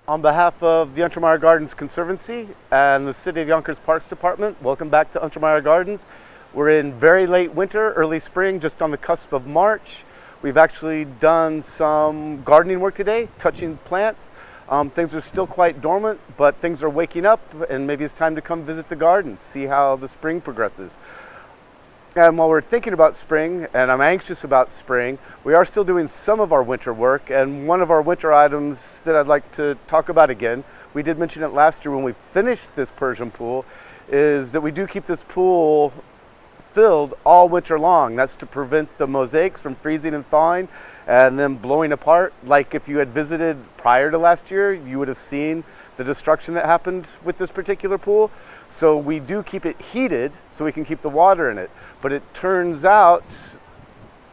On behalf of the Untermeyer Gardens Conservancy and the City of Yonkers Parks Department, welcome back to Untermeyer Gardens. We're in very late winter, early spring, just on the cusp of March. We've actually done some gardening work today, touching plants. Things are still quite dormant, but things are waking up, and maybe it's time to come visit the garden, see how the spring progresses. And while we're thinking about spring, and I'm anxious about spring, we are still doing some of our winter work, and one of our winter items that I'd like to talk about again, we did mention it last year when we finished this Persian pool, is that we do keep this pool filled all winter long. That's to prevent the mosaics from freezing and thawing and then blowing apart. Like if you had visited prior to last year, you would have seen the destruction that happened with this particular pool. So we do keep it heated so we can keep the water in it. But it turns out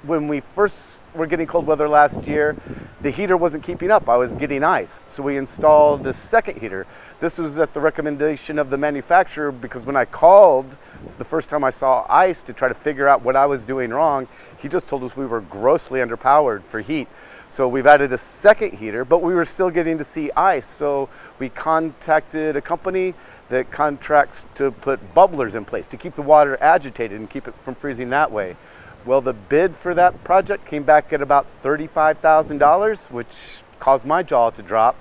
when we first were getting cold weather last year, the heater wasn't keeping up. I was getting ice. So we installed this second heater. This was at the recommendation of the manufacturer because when I called the first time I saw ice to try to figure out what I was doing wrong, he just told us we were grossly underpowered for heat. So we've added a second heater, but we were still getting to see ice. So we contacted a company that contracts to put bubblers in place to keep the water agitated and keep it from freezing that way. Well, the bid for that project came back at about $35,000, which caused my jaw to drop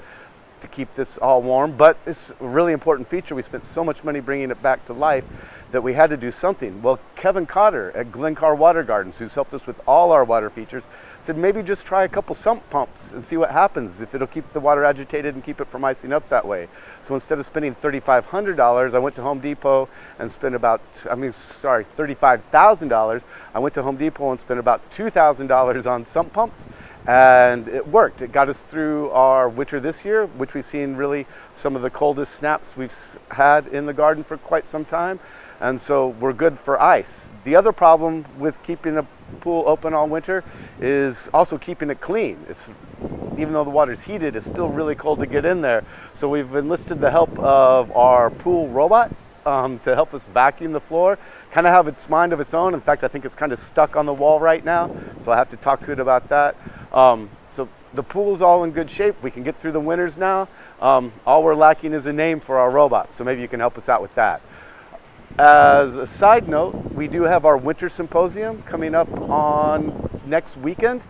to keep this all warm. But it's a really important feature. We spent so much money bringing it back to life that we had to do something. Well, Kevin Cotter at Glencar Water Gardens, who's helped us with all our water features, said maybe just try a couple sump pumps and see what happens, if it'll keep the water agitated and keep it from icing up that way. So instead of spending $3,500, I went to Home Depot and spent $35,000. I went to Home Depot and spent about $2,000 on sump pumps, and it worked. It got us through our winter this year, which we've seen really some of the coldest snaps we've had in the garden for quite some time. And so we're good for ice. The other problem with keeping the pool open all winter is also keeping it clean. Even though the water's heated, it's still really cold to get in there. So we've enlisted the help of our pool robot to help us vacuum the floor, kind of have its mind of its own. In fact, I think it's kind of stuck on the wall right now, so I have to talk to it about that. So the pool's all in good shape. We can get through the winters now. All we're lacking is a name for our robot, so maybe you can help us out with that. As a side note, we do have our winter symposium coming up on next weekend.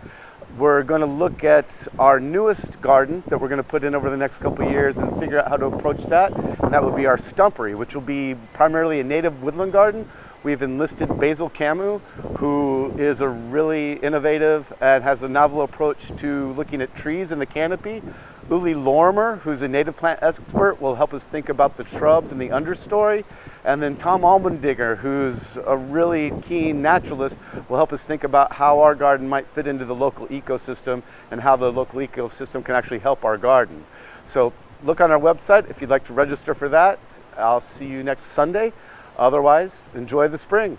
We're going to look at our newest garden that we're going to put in over the next couple of years and figure out how to approach that. And that would be our stumpery, which will be primarily a native woodland garden. We've enlisted Basil Camus, who is a really innovative and has a novel approach to looking at trees in the canopy. Uli Lorimer, who's a native plant expert, will help us think about the shrubs and the understory. And then Tom Almendinger, who's a really keen naturalist, will help us think about how our garden might fit into the local ecosystem and how the local ecosystem can actually help our garden. So look on our website if you'd like to register for that. I'll see you next Sunday. Otherwise, enjoy the spring.